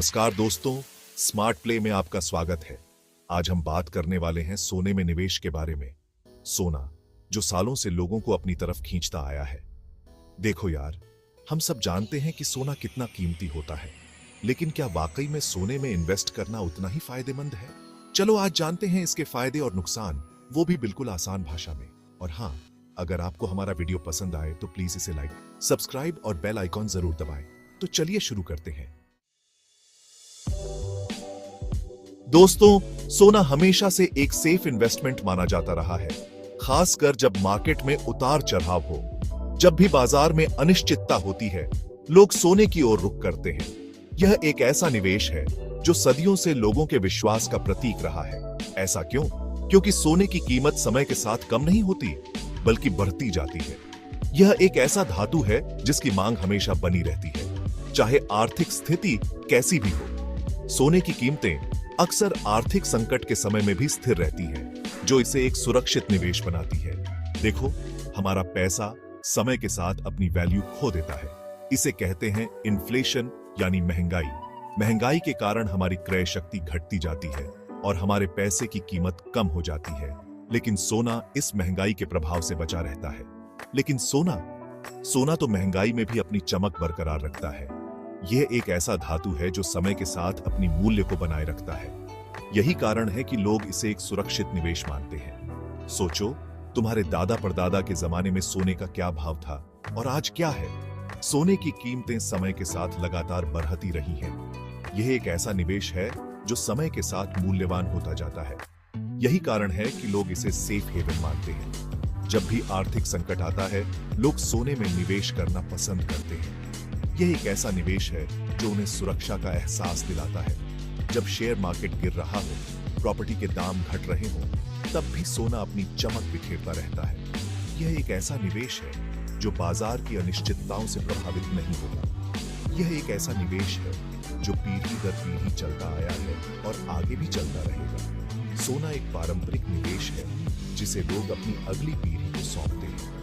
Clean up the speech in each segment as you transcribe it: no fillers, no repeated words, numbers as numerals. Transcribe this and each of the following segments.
नमस्कार दोस्तों, smart play में आपका स्वागत है। आज हम बात करने वाले हैं सोने में निवेश के बारे में। सोना जो सालों से लोगों को अपनी तरफ खींचता आया है। देखो यार, हम सब जानते हैं कि सोना कितना कीमती होता है, लेकिन क्या वाकई में सोने में इन्वेस्ट करना उतना ही फायदेमंद है? चलो आज जानते हैं इसके फायदे और नुकसान, वो भी बिल्कुल आसान भाषा में। और हाँ, अगर आपको हमारा वीडियो पसंद आए तो प्लीज इसे लाइक, सब्सक्राइब और बेल आइकॉन जरूर दबाएं। तो चलिए शुरू करते हैं। दोस्तों, सोना हमेशा से एक सेफ इन्वेस्टमेंट माना जाता रहा है, खासकर जब मार्केट में उतार चढ़ाव हो। जब भी बाजार में अनिश्चितता होती है, लोग सोने की ओर रुख करते हैं। यह एक ऐसा निवेश है जो सदियों से लोगों के विश्वास का प्रतीक रहा है। ऐसा क्यों? क्योंकि सोने की कीमत समय के साथ कम नहीं होती, बल्कि बढ़ती जाती है। यह एक ऐसा धातु है जिसकी मांग हमेशा बनी रहती है, चाहे आर्थिक स्थिति कैसी भी हो। सोने की कीमतें अक्सर आर्थिक संकट के समय में भी स्थिर रहती हैं, जो इसे एक सुरक्षित निवेश बनाती है। देखो, हमारा पैसा समय के साथ अपनी वैल्यू खो देता है। इसे कहते हैं इन्फ्लेशन यानी महंगाई। महंगाई के कारण हमारी क्रय शक्ति घटती जाती है और हमारे पैसे की कीमत कम हो जाती है। लेकिन सोना इस महंगाई के प्रभाव से बचा रहता है। लेकिन सोना तो महंगाई में भी अपनी चमक बरकरार रखता है। यह एक ऐसा धातु है जो समय के साथ अपनी मूल्य को बनाए रखता है। यही कारण है कि लोग इसे एक सुरक्षित निवेश मानते हैं। सोचो, तुम्हारे दादा परदादा के जमाने में सोने का क्या भाव था और आज क्या है? सोने की कीमतें समय के साथ लगातार बढ़ती रही हैं। यह एक ऐसा निवेश है जो समय के साथ मूल्यवान होता जाता है। यही कारण है कि लोग इसे सेफ हेवन मानते हैं। जब भी आर्थिक संकट आता है, लोग सोने में निवेश करना पसंद करते हैं। यह एक ऐसा निवेश है जो उन्हें सुरक्षा का एहसास दिलाता है। जब शेयर मार्केट गिर रहा हो, प्रॉपर्टी के दाम घट रहे हो, तब भी सोना अपनी चमक बिखेरता रहता है। यह एक ऐसा निवेश है जो बाजार की अनिश्चितताओं से प्रभावित नहीं होगा। यह एक ऐसा निवेश है जो पीढ़ी दर पीढ़ी चलता आया है और आगे भी चलता रहेगा। सोना एक पारंपरिक निवेश है जिसे लोग अपनी अगली पीढ़ी को सौंपते हैं।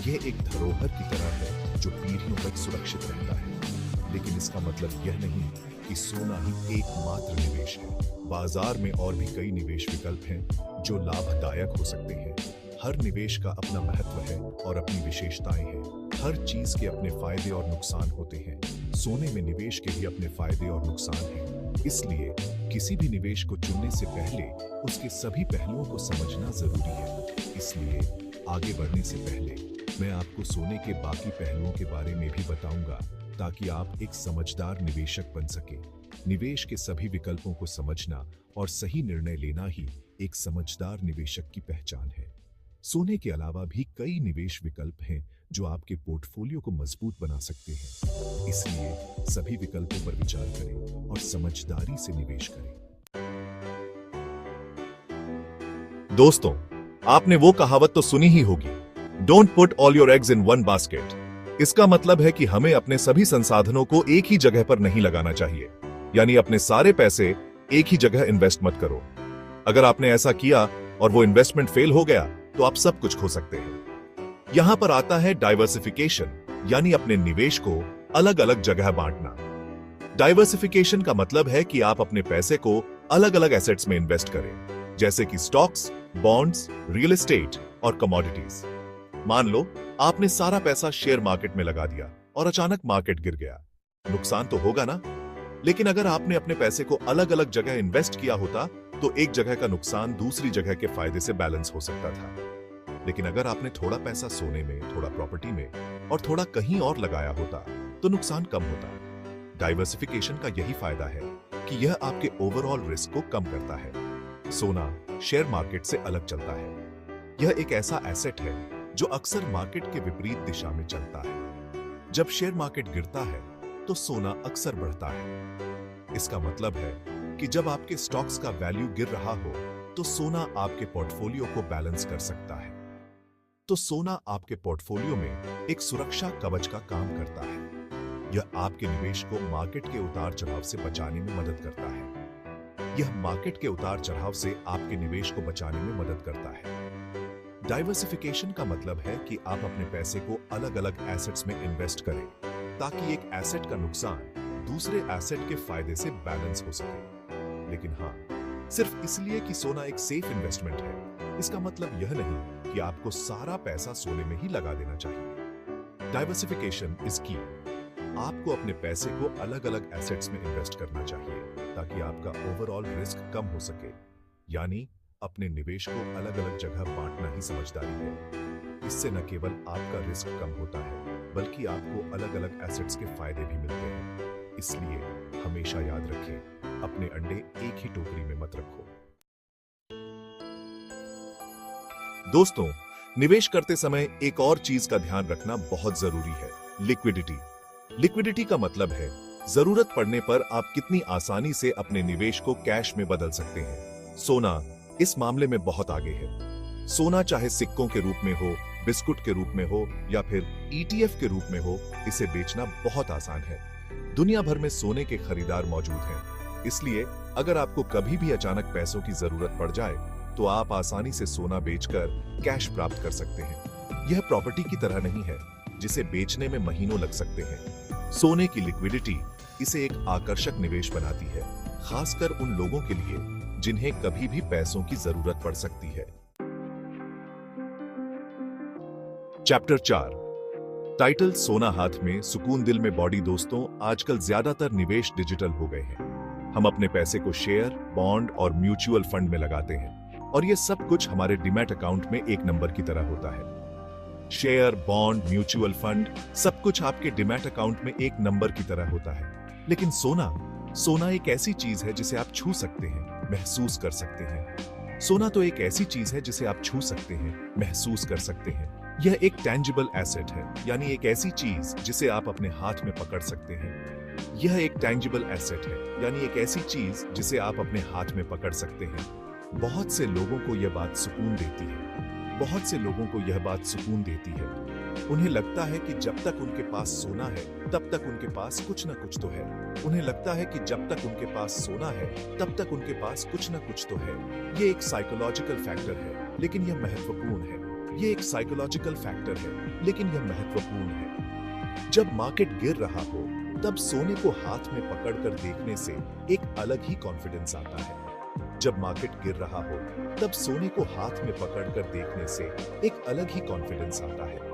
यह एक धरोहर की तरह है जो पीढ़ियों तक सुरक्षित रहता है। लेकिन इसका मतलब यह नहीं कि सोना ही एकमात्र निवेश है। बाजार में और भी कई निवेश विकल्प हैं जो लाभदायक हो सकते हैं। हर निवेश का अपना महत्व है और अपनी विशेषताएं हैं। हर चीज के अपने फायदे और नुकसान होते हैं। सोने में निवेश के भी अपने फायदे और नुकसान हैं। इसलिए किसी भी निवेश को चुनने से पहले उसके सभी पहलुओं को समझना जरूरी है। इसलिए आगे बढ़ने से पहले मैं आपको सोने के बाकी पहलुओं के बारे में भी बताऊंगा, ताकि आप एक समझदार निवेशक बन सके। निवेश के सभी विकल्पों को समझना और सही निर्णय लेना ही एक समझदार निवेशक की पहचान है। सोने के अलावा भी कई निवेश विकल्प हैं जो आपके पोर्टफोलियो को मजबूत बना सकते हैं। इसलिए सभी विकल्पों पर विचार करें और समझदारी से निवेश करें। दोस्तों, आपने वो कहावत तो सुनी ही होगी, don't put all your eggs in one basket. इसका मतलब है कि हमें अपने सभी संसाधनों को एक ही जगह पर नहीं लगाना चाहिए। यानी अपने सारे पैसे एक ही जगह इन्वेस्ट मत करो। अगर आपने ऐसा किया और वो इन्वेस्टमेंट फेल हो गया तो आप सब कुछ खो सकते हैं। यहां पर आता है डाइवर्सिफिकेशन, यानी अपने निवेश को अलग अलग जगह बांटना। डाइवर्सिफिकेशन का मतलब है कि आप अपने पैसे को अलग अलग एसेट्स में इन्वेस्ट करें, जैसे कि स्टॉक्स, बॉन्ड्स, रियल एस्टेट और कमोडिटीज। मान लो आपने सारा पैसा शेयर मार्केट में लगा दिया और अचानक मार्केट गिर गया। नुकसान तो होगा ना? लेकिन अगर आपने अपने पैसे को अलग अलग जगह इन्वेस्ट किया होता तो एक जगह का नुकसान दूसरी जगह के फायदे से बैलेंस हो सकता था। लेकिन अगर आपने थोड़ा पैसा सोने में, थोड़ा प्रॉपर्टी में और थोड़ा कहीं और लगाया होता तो नुकसान कम होता। डाइवर्सिफिकेशन का यही फायदा है कि यह आपके ओवरऑल रिस्क को कम करता है। सोना शेयर मार्केट से अलग चलता है। यह एक ऐसा एसेट है जो अक्सर मार्केट के विपरीत दिशा में चलता है। जब शेयर मार्केट गिरता है तो सोना अक्सर बढ़ता है। इसका मतलब है कि जब आपके स्टॉक्स का वैल्यू गिर रहा हो तो सोना आपके पोर्टफोलियो को बैलेंस कर सकता है। तो सोना आपके पोर्टफोलियो में एक सुरक्षा कवच का काम करता है। यह आपके निवेश को मार्केट के उतार चढ़ाव से बचाने में मदद करता है। यह मार्केट के उतार चढ़ाव से आपके निवेश को बचाने में मदद करता है। डाइवर्सिफिकेशन का मतलब है कि आप अपने पैसे को अलग अलग एसेट्स में इन्वेस्ट करें, ताकि एक एसेट का नुकसान दूसरे एसेट के फायदे से बैलेंस हो सके। लेकिन हाँ, सिर्फ इसलिए कि सोना एक सेफ इन्वेस्टमेंट है, इसका मतलब यह नहीं कि आपको सारा पैसा सोने में ही लगा देना चाहिए। डाइवर्सिफिकेशन इज की। आपको अपने पैसे को अलग अलग एसेट्स में इन्वेस्ट करना चाहिए ताकि आपका ओवरऑल रिस्क कम हो सके। यानी अपने निवेश को अलग अलग जगह बांटना ही समझदारी है। इससे न केवल आपका रिस्क कम होता है, बल्कि आपको अलग अलग एसेट्स के फायदे भी मिलते हैं। इसलिए हमेशा याद रखें, अपने अंडे एक ही टोकरी में मत रखो। दोस्तों, निवेश करते समय एक और चीज का ध्यान रखना बहुत जरूरी है, लिक्विडिटी। लिक्विडिटी का मतलब है जरूरत पड़ने पर आप कितनी आसानी से अपने निवेश को कैश में बदल सकते हैं। सोना इस मामले में बहुत आगे है। सोना चाहे सिक्कों के रूप में हो, बिस्कुट के रूप में हो या फिर ETF के रूप में हो, इसे बेचना बहुत आसान है। दुनिया भर में सोने के खरीदार मौजूद हैं। इसलिए अगर आपको कभी भी अचानक पैसों की जरूरत पड़ जाए तो आप आसानी से सोना बेचकर कैश प्राप्त कर सकते हैं। यह प्रॉपर्टी की तरह नहीं है जिसे बेचने में महीनों लग सकते हैं। सोने की लिक्विडिटी इसे एक आकर्षक निवेश बनाती है, खासकर उन लोगों के लिए जिन्हें कभी भी पैसों की जरूरत पड़ सकती है। चैप्टर 4, टाइटल सोना हाथ में सुकून दिल में। बॉडी दोस्तों, आजकल ज्यादातर निवेश डिजिटल हो गए हैं। हम अपने पैसे को शेयर, बॉन्ड और म्यूचुअल फंड में लगाते हैं और यह सब कुछ हमारे डीमैट अकाउंट में एक नंबर की तरह होता है। शेयर, बॉन्ड, म्यूचुअल फंड सब कुछ आपके डीमैट अकाउंट में एक नंबर की तरह होता है। लेकिन सोना एक ऐसी चीज है जिसे आप छू सकते हैं, महसूस कर सकते हैं। सोना तो एक ऐसी चीज है जिसे आप छू सकते हैं, महसूस कर सकते हैं। यह एक टैंजिबल एसेट है, यानी एक ऐसी चीज जिसे आप अपने हाथ में पकड़ सकते हैं। यह एक टैंजिबल एसेट है, यानी एक ऐसी चीज जिसे आप अपने हाथ में पकड़ सकते हैं। बहुत से लोगों को यह बात सुकून देती है। बहुत से लोगों को यह बात सुकून देती है। उन्हें लगता है कि जब तक उनके पास सोना है, तब तक उनके पास कुछ न कुछ तो है। उन्हें लगता है कि जब तक उनके पास सोना है, तब तक उनके पास कुछ न कुछ तो है। ये एक साइकोलॉजिकल फैक्टर है, लेकिन यह महत्वपूर्ण है। ये एक साइकोलॉजिकल फैक्टर है, लेकिन यह महत्वपूर्ण है। जब मार्केट गिर रहा हो, तब सोने को हाथ में पकड़कर देखने से एक अलग ही कॉन्फिडेंस आता है। जब मार्केट गिर रहा हो, तब सोने को हाथ में पकड़कर देखने से एक अलग ही कॉन्फिडेंस आता है।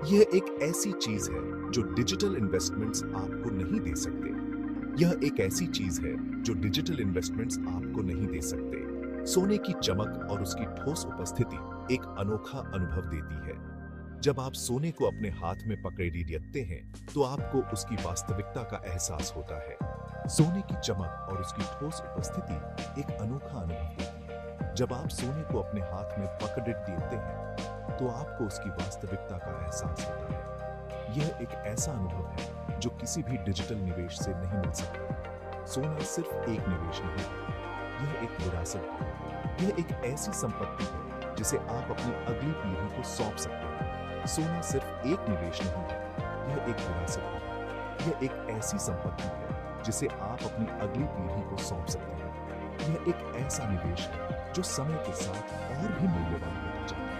यह एक ऐसी चीज है जो डिजिटल इन्वेस्टमेंट्स आपको नहीं दे सकते। यह एक ऐसी चीज है जो डिजिटल इन्वेस्टमेंट्स आपको नहीं दे सकते। सोने की चमक और उसकी ठोस उपस्थिति एक अनोखा अनुभव देती है। जब आप सोने को अपने हाथ में पकड़े रखते हैं, तो आपको उसकी वास्तविकता का एहसास होता है। सोने की चमक और उसकी ठोस उपस्थिति एक अनोखा अनुभव देती है। जब आप सोने को अपने हाथ में पकड़े देते हैं, तो आपको उसकी वास्तविकता का एहसास होता है। यह एक ऐसा अनुभव है जो किसी भी डिजिटल निवेश से नहीं मिल सकता। सोना सिर्फ एक निवेश नहीं है, यह एक विरासत है। यह एक ऐसी संपत्ति है जिसे आप अपनी अगली पीढ़ी को सौंप सकते हैं। सोना सिर्फ एक निवेश नहीं है, यह एक विरासत है। यह एक ऐसी संपत्ति है जिसे आप अपनी अगली पीढ़ी को सौंप सकते हैं। यह एक ऐसा निवेश है जो समय के साथ और भी मूल्यवान होता जाता है।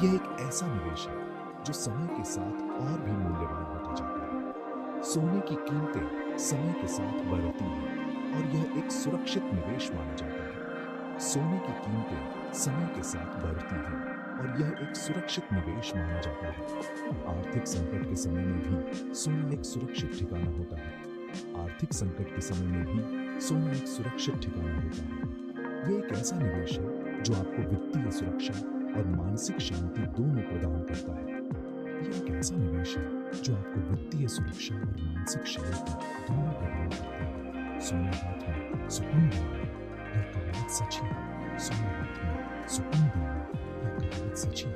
यह एक ऐसा निवेश है जो समय के साथ और भी मूल्यवान होता जाता है। सोने की कीमतें समय के साथ बढ़ती हैं और यह एक सुरक्षित निवेश माना जाता है। सोने की कीमतें समय के साथ बढ़ती हैं और यह एक सुरक्षित निवेश माना जाता है। आर्थिक संकट के समय में भी सोना एक सुरक्षित ठिकाना होता है। आर्थिक संकट के समय में भी सोना एक सुरक्षित ठिकाना होता है। यह एक ऐसा निवेश है जो आपको वित्तीय सुरक्षा और मानसिक शांति दोनों प्रदान करता है। यह एक ऐसा निवेश है जो आपको वित्तीय सुरक्षा और मानसिक शांति दोनों प्रदान करता है। सोना हाथ में सुकून देना, यह कहावत सच है। सोना हाथ में सुकून देना, यह कहावत सच है।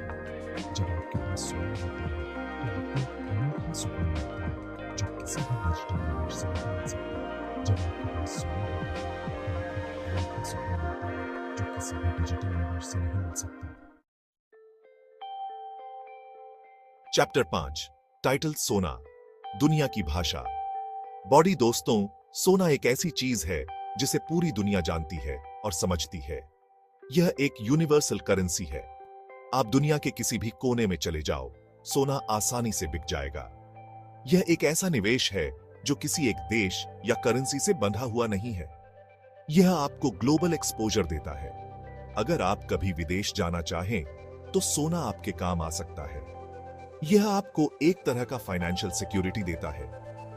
जब आपके पास सोना होता है, तो आपको एक अनोखा सुकून मिलता है जो किसी भी डिजिटल निवेश से नहीं मिल सकता। जब आपके पास सोना होता है, तो आपको एक अनोखा सुकून मिलता है जो किसी भी डिजिटल निवेश से नहीं मिल सकता। चैप्टर 5, टाइटल सोना, दुनिया की भाषा। बॉडी दोस्तों, सोना एक ऐसी चीज है जिसे पूरी दुनिया जानती है और समझती है। यह एक यूनिवर्सल करेंसी है। आप दुनिया के किसी भी कोने में चले जाओ, सोना आसानी से बिक जाएगा। यह एक ऐसा निवेश है जो किसी एक देश या करेंसी से बंधा हुआ नहीं है। यह आपको ग्लोबल एक्सपोजर देता है। अगर आप कभी विदेश जाना चाहें, तो सोना आपके काम आ सकता है। यह आपको एक तरह का फाइनेंशियल सिक्योरिटी देता है,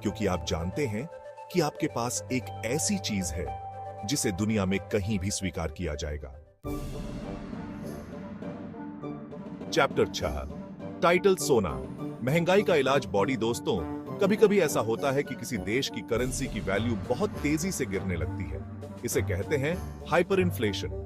क्योंकि आप जानते हैं कि आपके पास एक ऐसी चीज है जिसे दुनिया में कहीं भी स्वीकार किया जाएगा। चैप्टर 6, टाइटल सोना, महंगाई का इलाज बॉडी। दोस्तों, कभी कभी ऐसा होता है कि किसी देश की करेंसी की वैल्यू बहुत तेजी से गिरने लगती है। इसे कहते हैं हाइपर इन्फ्लेशन।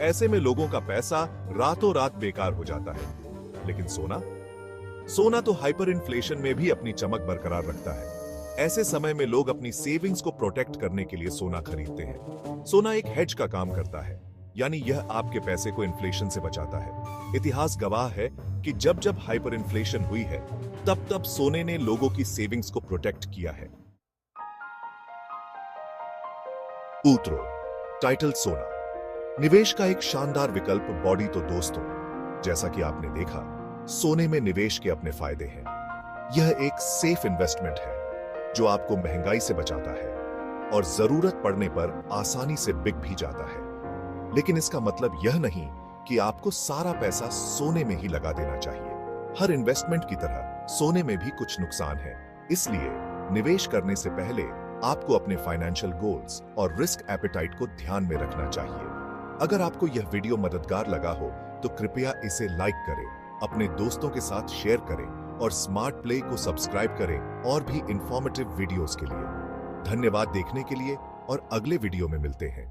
ऐसे में लोगों का पैसा रातों रात बेकार हो जाता है। लेकिन सोना तो हाइपर इन्फ्लेशन में भी अपनी चमक बरकरार रखता है। ऐसे समय में लोग अपनी सेविंग्स को प्रोटेक्ट करने के लिए सोना खरीदते हैं। सोना एक हेज का काम करता है, यानी यह आपके पैसे को इन्फ्लेशन से बचाता है। इतिहास गवाह है कि जब जब हाइपर इन्फ्लेशन हुई है, तब तब सोने ने लोगों की सेविंग्स को प्रोटेक्ट किया है। उतरो, टाइटल सोना, निवेश का एक शानदार विकल्प बॉडी। तो दोस्तों, जैसा कि आपने देखा, सोने में निवेश के अपने फायदे हैं। यह एक सेफ इन्वेस्टमेंट है जो आपको महंगाई से बचाता है और जरूरत पड़ने पर आसानी से बिक भी जाता है। लेकिन इसका मतलब यह नहीं कि आपको सारा पैसा सोने में ही लगा देना चाहिए। हर इन्वेस्टमेंट की तरह सोने में भी कुछ नुकसान है। इसलिए निवेश करने से पहले आपको अपने फाइनेंशियल गोल्स और रिस्क एपेटाइट को ध्यान में रखना चाहिए। अगर आपको यह वीडियो मददगार लगा हो तो कृपया इसे लाइक करें, अपने दोस्तों के साथ शेयर करें और स्मार्ट प्ले को सब्सक्राइब करें और भी इंफॉर्मेटिव वीडियोस के लिए। धन्यवाद देखने के लिए और अगले वीडियो में मिलते हैं।